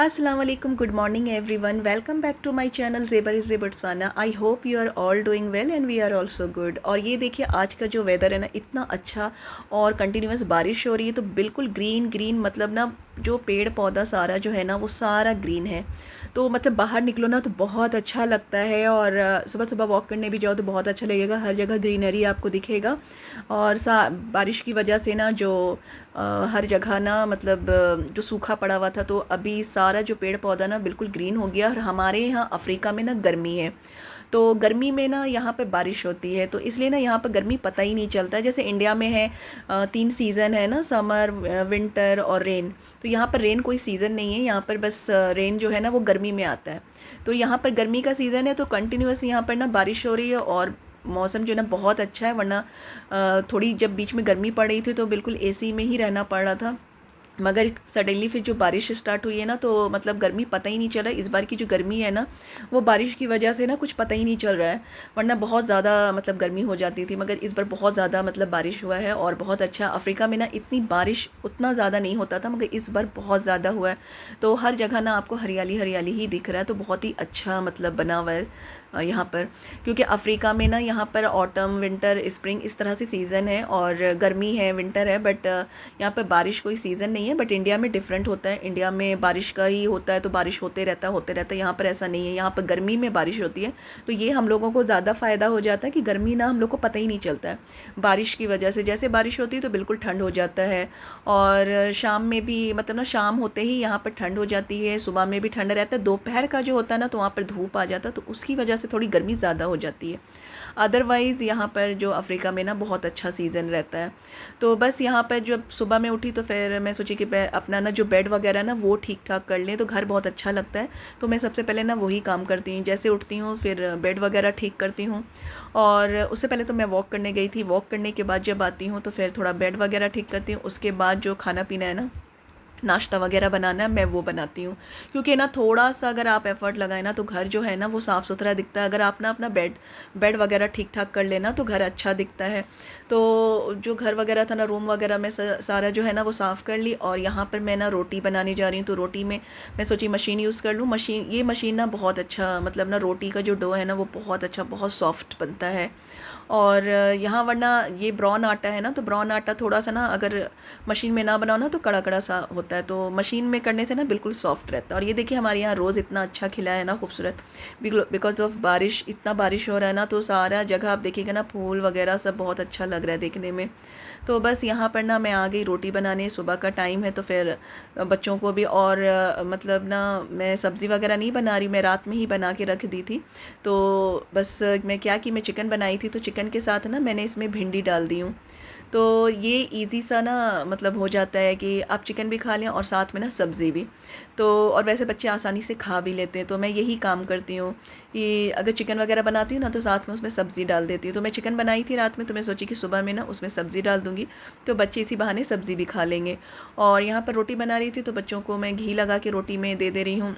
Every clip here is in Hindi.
अस्सलाम वालेकुम, good morning everyone, welcome back to my channel ज़ेबर इज़ ज़ेबर्सवाना। I hope you are all doing well and we are also good. और ये देखिए आज का जो वेदर है ना, इतना अच्छा और कंटिन्यूस बारिश हो रही है, तो बिल्कुल ग्रीन ग्रीन, मतलब ना जो पेड़ पौधा सारा जो है ना वो सारा ग्रीन है। तो मतलब बाहर निकलो ना तो बहुत अच्छा लगता है। और सुबह सुबह वॉक करने भी जाओ तो बहुत अच्छा लगेगा, हर जगह ग्रीनरी आपको दिखेगा। और बारिश की वजह से ना जो हर जगह ना मतलब जो सूखा पड़ा हुआ था, तो अभी सारा जो पेड़ पौधा ना बिल्कुल ग्रीन हो गया। और हमारे यहाँ अफ्रीका में ना गर्मी है, तो गर्मी में ना यहाँ पे बारिश होती है, तो इसलिए ना यहाँ पर गर्मी पता ही नहीं चलता है। जैसे इंडिया में है 3 सीज़न है ना, समर, विंटर और रेन। तो यहाँ पर रेन कोई सीज़न नहीं है, यहाँ पर बस रेन जो है ना वो गर्मी में आता है। तो यहाँ पर गर्मी का सीज़न है, तो कंटिन्यूस यहाँ पर ना बारिश हो रही है और मौसम जो है ना बहुत अच्छा है। वरना थोड़ी जब बीच में गर्मी पड़ रही थी तो बिल्कुल एसी में ही रहना पड़ रहा था। मगर सडनली फिर जो बारिश स्टार्ट हुई है ना, तो मतलब गर्मी पता ही नहीं चला। इस बार की जो गर्मी है ना वो बारिश की वजह से ना कुछ पता ही नहीं चल रहा है। वरना बहुत ज़्यादा मतलब गर्मी हो जाती थी, मगर इस बार बहुत ज़्यादा मतलब बारिश हुआ है और बहुत अच्छा। अफ्रीका में ना इतनी बारिश उतना ज़्यादा नहीं होता था, मगर इस बार बहुत ज़्यादा हुआ है। तो हर जगह ना आपको हरियाली हरियाली ही दिख रहा है, तो बहुत ही अच्छा मतलब बना हुआ है यहाँ पर। क्योंकि अफ्रीका में ना यहाँ पर ऑटम, विंटर, स्प्रिंग इस तरह से सीज़न है, और गर्मी है, विंटर है, बट यहाँ पर बारिश कोई सीज़न नहीं है। बट इंडिया में डिफरेंट होता है, इंडिया में बारिश का ही होता है, तो बारिश होते रहता है होते रहता है। यहाँ पर ऐसा नहीं है, यहाँ पर गर्मी में बारिश होती है। तो ये हम लोगों को ज़्यादा फ़ायदा हो जाता है कि गर्मी ना हम लोग को पता ही नहीं चलता है बारिश की वजह से। जैसे बारिश होती है तो बिल्कुल ठंड हो जाता है, और शाम में भी मतलब ना शाम होते ही यहाँ पर ठंड हो जाती है, सुबह में भी ठंड रहता है। दोपहर का जो होता है ना तो वहाँ पर धूप आ जाता है, तो उसकी वजह से थोड़ी गर्मी ज़्यादा हो जाती है। अदरवाइज़ यहाँ पर जो अफ्रीका में ना बहुत अच्छा सीज़न रहता है। तो बस यहाँ पर जब सुबह में उठी तो फिर मैं सोची कि अपना ना जो बेड वगैरह ना वो ठीक ठाक कर लें, तो घर बहुत अच्छा लगता है। तो मैं सबसे पहले ना वही काम करती हूँ, जैसे उठती हूँ फिर बेड वगैरह ठीक करती हूँ। और उससे पहले तो मैं वॉक करने गई थी, वॉक करने के बाद जब आती हूँ तो फिर थोड़ा बेड वगैरह ठीक करती हूँ। उसके बाद जो खाना पीना है ना, नाश्ता वगैरह बनाना है, मैं वो बनाती हूँ। क्योंकि ना थोड़ा सा अगर आप एफ़र्ट लगाएं ना तो घर जो है ना वो साफ़ सुथरा दिखता है। अगर आप ना अपना बेड बेड वगैरह ठीक ठाक कर लेना तो घर अच्छा दिखता है। तो जो घर वगैरह था ना, रूम वगैरह में सारा जो है ना वो साफ़ कर ली। और यहाँ पर मैं ना रोटी बनाने जा रही हूँ, तो रोटी में मैं सोची मशीन यूज़ कर लूँ। ये मशीन ना बहुत अच्छा, मतलब ना रोटी का जो डो है ना वो बहुत अच्छा, बहुत सॉफ्ट बनता है। और यहाँ वरना ये ब्राउन आटा है ना, तो ब्राउन आटा थोड़ा सा ना अगर मशीन में ना बनाओ ना तो कड़ा कड़ा सा होता है, तो मशीन में करने से ना बिल्कुल सॉफ्ट रहता है। और ये देखिए हमारे यहाँ रोज़ इतना अच्छा खिला है ना, खूबसूरत। बिकॉज ऑफ बारिश, इतना बारिश हो रहा है ना, तो सारा जगह आप देखिएगा ना फूल वगैरह सब बहुत अच्छा लग रहा है देखने में। तो बस यहाँ पर ना मैं आ गई रोटी बनाने, सुबह का टाइम है तो फिर बच्चों को भी। और मतलब ना मैं सब्ज़ी वगैरह नहीं बना रही, मैं रात में ही बना के रख दी थी। तो बस मैं क्या कि मैं चिकन बनाई थी, तो चिकन के साथ ना मैंने इसमें भिंडी डाल दी हूँ। तो ये इजी सा ना मतलब हो जाता है कि आप चिकन भी खा लें और साथ में ना सब्ज़ी भी। तो और वैसे बच्चे आसानी से खा भी लेते हैं, तो मैं यही काम करती हूँ कि अगर चिकन वगैरह बनाती हूँ ना तो साथ में उसमें सब्ज़ी डाल देती हूँ। तो मैं चिकन बनाई थी रात में, तो मैं सोची कि सुबह में ना उसमें सब्ज़ी डाल दूँगी, तो बच्चे इसी बहाने सब्ज़ी भी खा लेंगे। और यहाँ पर रोटी बना रही थी, तो बच्चों को मैं घी लगा के रोटी में दे रही हूँ।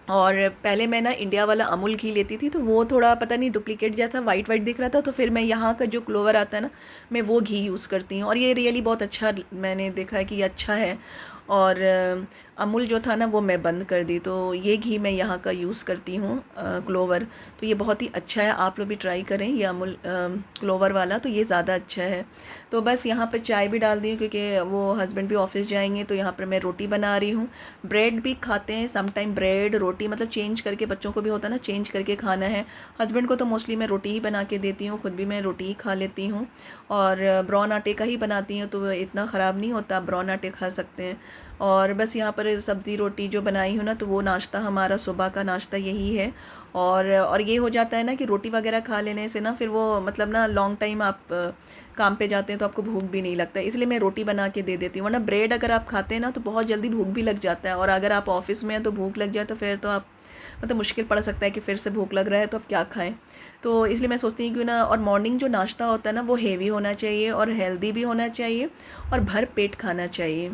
और पहले मैं ना इंडिया वाला अमूल घी लेती थी, तो वो थोड़ा पता नहीं डुप्लीकेट जैसा वाइट वाइट दिख रहा था, तो फिर मैं यहाँ का जो क्लोवर आता है ना, मैं वो घी यूज़ करती हूँ। और ये रियली बहुत अच्छा, मैंने देखा है कि ये अच्छा है। और अमूल जो था ना वो मैं बंद कर दी, तो ये घी मैं यहाँ का यूज़ करती हूँ, क्लोवर। तो ये बहुत ही अच्छा है, आप लोग भी ट्राई करें ये अमूल क्लोवर वाला, तो ये ज़्यादा अच्छा है। तो बस यहाँ पर चाय भी डाल दी हूँ, क्योंकि वो हस्बैंड भी ऑफिस जाएंगे, तो यहाँ पर मैं रोटी बना रही हूँ। ब्रेड भी खाते हैं सम टाइम, ब्रेड रोटी मतलब चेंज करके, बच्चों को भी होता है ना चेंज करके खाना है। हस्बैंड को तो मोस्टली मैं रोटी ही बना के देती हूँ, खुद भी मैं रोटी ही खा लेती हूँ। और ब्राउन आटे का ही बनाती हूँ, तो इतना ख़राब नहीं होता, ब्राउन आटे खा सकते हैं। और बस यहाँ पर सब्ज़ी रोटी जो बनाई हूँ ना, तो वो नाश्ता, हमारा सुबह का नाश्ता यही है। और ये हो जाता है ना कि रोटी वगैरह खा लेने से ना फिर वो मतलब ना लॉन्ग टाइम आप काम पे जाते हैं तो आपको भूख भी नहीं लगता, इसलिए मैं रोटी बना के दे देती हूँ। वरना ब्रेड अगर आप खाते हैं ना तो बहुत जल्दी भूख भी लग जाता है, और अगर आप ऑफिस में हैं तो भूख लग जाए तो फिर तो आप मतलब मुश्किल पड़ सकता है कि फिर से भूख लग रहा है तो आप क्या खाएं। तो इसलिए मैं सोचती हूँ कि ना, और मॉर्निंग जो नाश्ता होता है ना वो हेवी होना चाहिए और हेल्दी भी होना चाहिए और भर पेट खाना चाहिए।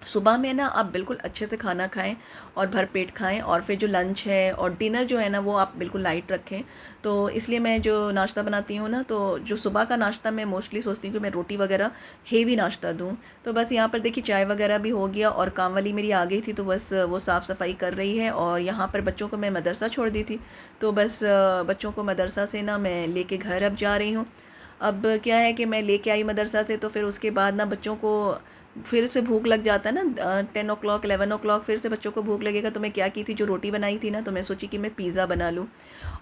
सुबह में ना आप बिल्कुल अच्छे से खाना खाएं और भरपेट खाएं, और फिर जो लंच है और डिनर जो है ना वो आप बिल्कुल लाइट रखें। तो इसलिए मैं जो नाश्ता बनाती हूँ ना, तो जो सुबह का नाश्ता मैं मोस्टली सोचती हूँ कि मैं रोटी वगैरह हेवी नाश्ता दूँ। तो बस यहाँ पर देखिए चाय वगैरह भी हो गया, और काम वाली मेरी आ गई थी तो बस वो साफ़ सफाई कर रही है। और यहाँ पर बच्चों को मैं मदरसा छोड़ दी थी, तो बस बच्चों को मदरसा से ना मैं लेके घर अब जा रही हूँ। अब क्या है कि मैं लेके आई मदरसा से, तो फिर उसके बाद ना बच्चों को फिर से भूख लग जाता है ना, 10 o'clock 11 o'clock फिर से बच्चों को भूख लगेगा। तो मैं क्या की थी, जो रोटी बनाई थी ना, तो मैं सोची कि मैं पिज़्ज़ा बना लूँ।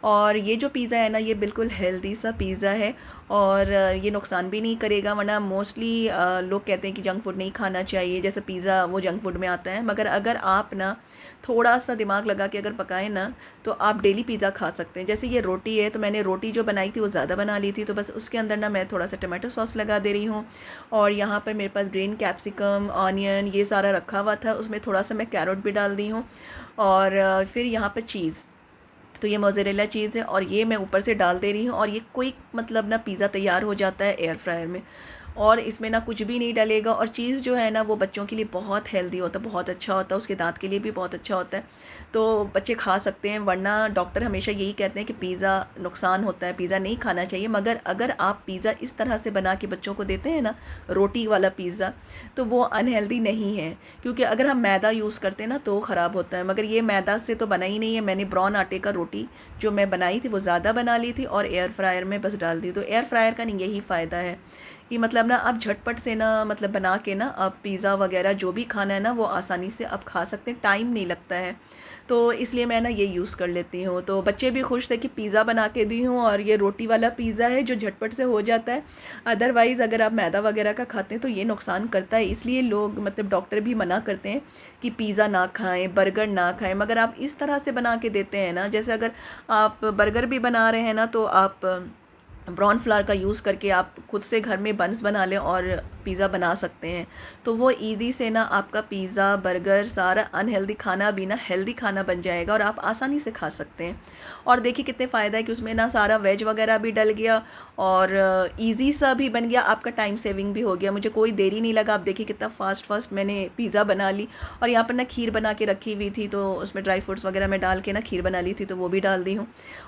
और ये जो पिज़्ज़ा है ना, ये बिल्कुल हेल्दी सा पिज़्ज़ा है, और ये नुकसान भी नहीं करेगा। वरना मोस्टली लोग कहते हैं कि जंक फूड नहीं खाना चाहिए, जैसे पिज़्ज़ा वो जंक फूड में आता है। मगर अगर आप ना थोड़ा सा दिमाग लगा के अगर पकाएं ना, तो आप डेली पिज़्ज़ा खा सकते हैं। जैसे ये रोटी है, तो मैंने रोटी जो बनाई थी वो ज़्यादा बना ली थी, तो बस उसके अंदर ना मैं थोड़ा सा टमाटो सॉस लगा दे रही हूँ। और यहाँ पर मेरे पास ग्रीन कैप्सिकम, ऑनियन ये सारा रखा हुआ था, उसमें थोड़ा सा मैं कैरेट भी डाल दी हूँ। और फिर यहाँ पर चीज़, तो ये मोज़रेला चीज़ है और ये मैं ऊपर से डाल दे रही हूँ। और ये क्विक मतलब ना पिज़्ज़ा तैयार हो जाता है एयर फ्रायर में, और इसमें ना कुछ भी नहीं डलेगा। और चीज़ जो है ना वो बच्चों के लिए बहुत हेल्दी होता है, बहुत अच्छा होता है, उसके दांत के लिए भी बहुत अच्छा होता है। तो बच्चे खा सकते हैं। वरना डॉक्टर हमेशा यही कहते हैं कि पिज़्ज़ा नुकसान होता है, पिज़्ज़ा नहीं खाना चाहिए। मगर अगर आप पिज़्ज़ा इस तरह से बना के बच्चों को देते हैं ना, रोटी वाला पिज़्ज़ा, तो वो अनहेल्दी नहीं है। क्योंकि अगर हम मैदा यूज़ करते हैं ना तो ख़राब होता है, मगर ये मैदा से तो बना ही नहीं है। मैंने ब्राउन आटे का रोटी जो मैं बनाई थी वो ज़्यादा बना ली थी और एयर फ्रायर में बस डाल दी। तो एयर फ्रायर का नहीं यही फ़ायदा है कि मतलब ना आप झटपट से ना मतलब बना के ना आप पिज़्ज़ा वगैरह जो भी खाना है ना वो आसानी से आप खा सकते हैं, टाइम नहीं लगता है। तो इसलिए मैं ना ये यूज़ कर लेती हूँ। तो बच्चे भी खुश थे कि पिज़्ज़ा बना के दी हूँ, और ये रोटी वाला पिज़्ज़ा है जो झटपट से हो जाता है। अदरवाइज़ अगर आप मैदा वगैरह का खाते हैं तो ये नुकसान करता है, इसलिए लोग मतलब डॉक्टर भी मना करते हैं कि पिज़्ज़ा ना खाएं, बर्गर ना खाएं। मगर आप इस तरह से बना के देते हैं ना, जैसे अगर आप बर्गर भी बना रहे हैं ना, तो आप ब्राउन फ्लावर का यूज़ करके आप खुद से घर में बन्स बना लें और पिज़्ज़ा बना सकते हैं। तो वो इजी से ना आपका पिज़्ज़ा, बर्गर, सारा अनहेल्दी खाना भी ना हेल्दी खाना बन जाएगा, और आप आसानी से खा सकते हैं। और देखिए कितने फ़ायदा है कि उसमें ना सारा वेज वगैरह भी डल गया, और इजी सा भी बन गया, आपका टाइम सेविंग भी हो गया। मुझे कोई देरी नहीं लगा। आप देखिए कितना फास्ट मैंने पिज़्ज़ा बना ली। और यहाँ पर ना खीर बना के रखी हुई थी, तो उसमें ड्राई फ्रूट्स वगैरह मैं डाल के ना खीर बना ली थी, तो वो भी डाल दी हूँ।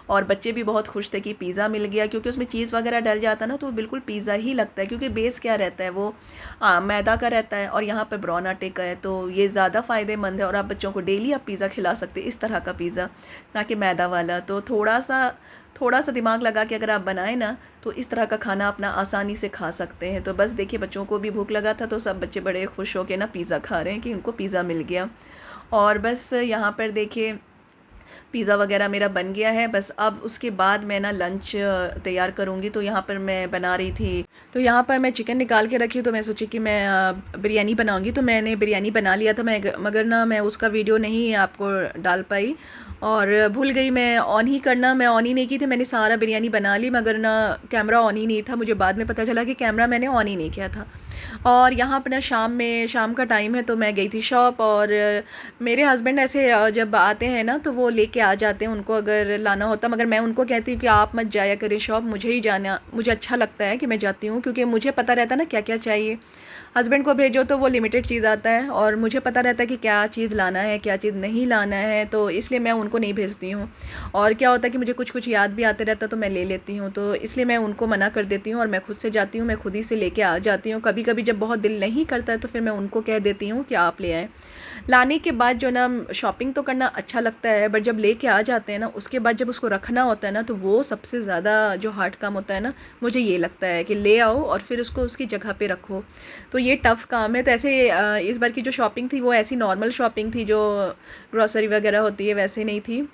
और बच्चे भी बहुत खुश थे कि पिज़्ज़ा मिल गया, क्योंकि उसमें चीज़ वगैरह डल जाता है ना तो वो बिल्कुल पिज़्ज़ा ही लगता है। क्योंकि बेस क्या रहता है, वो मैदा का रहता है, और यहाँ पर ब्राउन आटे का है, तो ये ज़्यादा फ़ायदेमंद है। और आप बच्चों को डेली आप पिज़्ज़ा खिला सकते हैं, इस तरह का पिज़्ज़ा, ना कि मैदा वाला। तो थोड़ा सा दिमाग लगा के अगर आप बनाएं ना, तो इस तरह का खाना अपना आसानी से खा सकते हैं। तो बस देखिए बच्चों को भी भूख लगा था, तो सब बच्चे बड़े खुश हो के ना पिज़्ज़ा खा रहे हैं कि उनको पिज़्ज़ा मिल गया। और बस यहाँ पर देखिए पिज़्ज़ा वगैरह मेरा बन गया है। बस अब उसके बाद मैं ना लंच तैयार करूँगी। तो यहाँ पर मैं बना रही थी, तो यहाँ पर मैं चिकन निकाल के रखी हूँ, तो मैं सोची कि मैं बिरयानी बनाऊँगी। तो मैंने बिरयानी बना लिया था मगर ना मैं उसका वीडियो नहीं आपको डाल पाई, और भूल गई मैं ऑन ही करना। मैं ऑन ही नहीं की थी, मैंने सारा बिरयानी बना ली, मगर ना कैमरा ऑन ही नहीं था। मुझे बाद में पता चला कि कैमरा मैंने ऑन ही नहीं किया था। और यहाँ पर ना शाम का टाइम है, तो मैं गई थी शॉप। और मेरे हस्बैंड ऐसे जब आते हैं ना तो वो लेके आ जाते हैं, उनको अगर लाना होता। मगर मैं उनको कहती हूँ कि आप मत जाया करें शॉप, मुझे ही जाना, मुझे अच्छा लगता है कि मैं जाती हूँ, क्योंकि मुझे पता रहता है ना क्या क्या चाहिए। हस्बैंड को भेजो तो वो लिमिटेड चीज़ आता है, और मुझे पता रहता है कि क्या चीज़ लाना है, क्या चीज़ नहीं लाना है। तो इसलिए मैं उनको नहीं भेजती हूँ। और क्या होता है कि मुझे कुछ कुछ याद भी आते रहता, तो मैं ले लेती हूँ। तो इसलिए मैं उनको मना कर देती हूँ, और मैं खुद से जाती हूँ, मैं खुद ही से लेके आ जाती हूँ। कभी कभी जब बहुत दिल नहीं करता है तो फिर मैं उनको कह देती हूँ कि आप ले आएँ। लाने के बाद जो ना शॉपिंग तो करना अच्छा लगता है, बट जब लेके आ जाते हैं ना उसके बाद जब उसको रखना होता है ना, तो वो सबसे ज़्यादा जो हार्ड काम होता है ना, मुझे ये लगता है कि ले आओ और फिर उसको उसकी जगह पे रखो। तो ये टफ़ काम है। तो ऐसे इस बार की जो शॉपिंग थी वो ऐसी नॉर्मल शॉपिंग थी, जो ग्रॉसरी वगैरह होती है वैसे नहीं थी।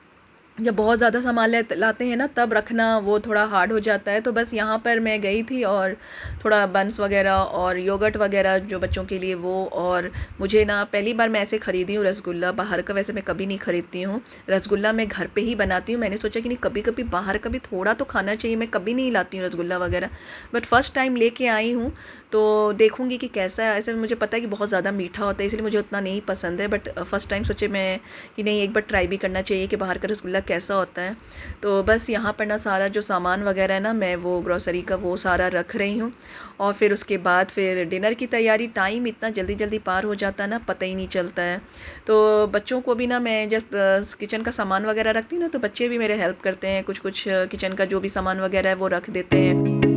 जब बहुत ज़्यादा सामान लाते हैं ना तब रखना वो थोड़ा हार्ड हो जाता है। तो बस यहाँ पर मैं गई थी, और थोड़ा बन्स वगैरह और योगर्ट वगैरह जो बच्चों के लिए वो। और मुझे ना पहली बार मैं ऐसे ख़रीदी हूँ रसगुल्ला, बाहर का वैसे मैं कभी नहीं ख़रीदती हूँ। रसगुल्ला मैं घर पे ही बनाती हूँ। मैंने सोचा कि नहीं, कभी कभी बाहर का भी थोड़ा तो खाना चाहिए। मैं कभी नहीं लाती हूँ रसगुल्ला वगैरह, बट फ़र्स्ट टाइम लेके आई हूँ, तो देखूँगी कि कैसा है। ऐसे मुझे पता है कि बहुत ज़्यादा मीठा होता है, इसलिए मुझे उतना नहीं पसंद है। बट फ़र्स्ट टाइम सोचे मैं कि नहीं, एक बार ट्राई भी करना चाहिए कि बाहर का रसगुल्ला कैसा होता है। तो बस यहाँ पर ना सारा जो सामान वगैरह है ना, मैं वो ग्रोसरी का वो सारा रख रही हूँ। और फिर उसके बाद फिर डिनर की तैयारी। टाइम इतना जल्दी जल्दी पार हो जाता है ना, पता ही नहीं चलता है। तो बच्चों को भी ना मैं जब किचन का सामान वगैरह रखती हूँ ना, तो बच्चे भी मेरे हेल्प करते हैं, कुछ कुछ किचन का जो भी सामान वगैरह है वो रख देते हैं।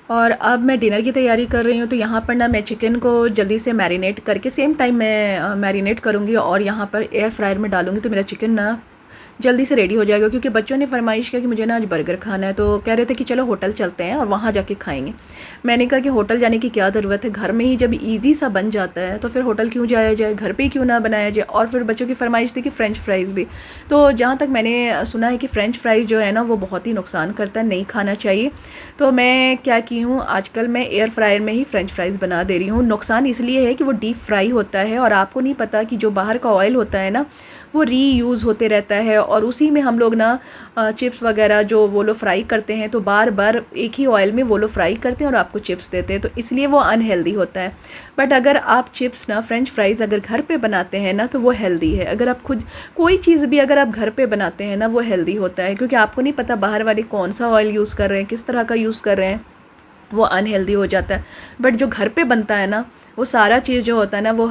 और अब मैं डिनर की तैयारी कर रही हूँ। तो यहाँ पर ना मैं चिकन को जल्दी से मैरिनेट करके सेम टाइम मैं मैरिनेट करूँगी और यहाँ पर एयर फ्रायर में डालूँगी, तो मेरा चिकन ना जल्दी से रेडी हो जाएगा। क्योंकि बच्चों ने फरमाइश किया कि मुझे ना आज बर्गर खाना है, तो कह रहे थे कि चलो होटल चलते हैं और वहाँ जाके खाएंगे। मैंने कहा कि होटल जाने की क्या ज़रूरत है, घर में ही जब इजी सा बन जाता है तो फिर होटल क्यों जाया जाए, घर पे ही क्यों ना बनाया जाए। और फिर बच्चों की फरमाइश थी कि फ़्रेंच फ्राइज़ भी। तो जहाँ तक मैंने सुना है कि फ़्रेंच फ्राइज़ जो है ना वो बहुत ही नुकसान करता है, नहीं खाना चाहिए। तो मैं क्या की हूँ, आजकल मैं एयर फ्रायर में ही फ़्रेंच फ्राइज़ बना दे रही हूँ। नुकसान इसलिए है कि वो डीप फ्राई होता है और आपको नहीं पता कि जो बाहर का ऑयल होता है ना वो रीयूज़ होते रहता है, और उसी में हम लोग ना चिप्स वगैरह जो वो लोग फ्राई करते हैं, तो बार बार एक ही ऑयल में वो लोग फ्राई करते हैं और आपको चिप्स देते हैं, तो इसलिए वो अनहेल्दी होता है। बट अगर आप चिप्स ना फ्रेंच फ्राइज़ अगर घर पे बनाते हैं ना तो वो हेल्दी है। अगर आप खुद कोई चीज़ भी अगर आप घर पे बनाते हैं ना वो हेल्दी होता है, क्योंकि आपको नहीं पता बाहर वाले कौन सा ऑयल यूज़ कर रहे हैं, किस तरह का यूज़ कर रहे हैं, वो अनहेल्दी हो जाता है। बट जो घर पे बनता है ना वो सारा चीज़ जो होता है ना वो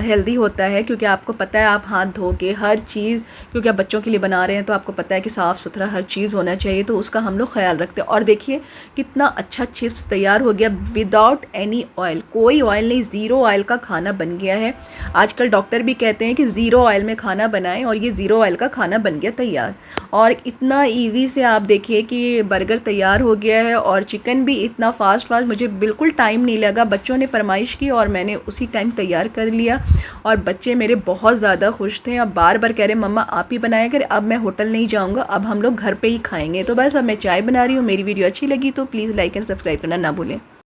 हेल्दी होता है, क्योंकि आपको पता है आप हाथ धो के हर चीज़, क्योंकि आप बच्चों के लिए बना रहे हैं तो आपको पता है कि साफ़ सुथरा हर चीज़ होना चाहिए, तो उसका हम लोग ख्याल रखते हैं। और देखिए कितना अच्छा चिप्स तैयार हो गया विदाउट एनी ऑयल, कोई ऑयल नहीं, ज़ीरो ऑयल का खाना बन गया है। आजकल डॉक्टर भी कहते हैं कि ज़ीरो ऑयल में खाना बनाएं, और ये ज़ीरो ऑयल का खाना बन गया तैयार। और इतना ईजी से आप देखिए कि बर्गर तैयार हो गया है, और चिकन भी इतना फास्ट मुझे बिल्कुल टाइम नहीं लगा। बच्चों ने फरमाइश की और मैंने उसी टाइम तैयार कर लिया, और बच्चे मेरे बहुत ज़्यादा खुश थे। अब बार बार कह रहे मम्मा आप ही बनाया कर, अब मैं होटल नहीं जाऊँगा, अब हम लोग घर पे ही खाएंगे। तो बस अब मैं चाय बना रही हूँ। मेरी वीडियो अच्छी लगी तो प्लीज़ लाइक एंड सब्सक्राइब करना ना भूलें।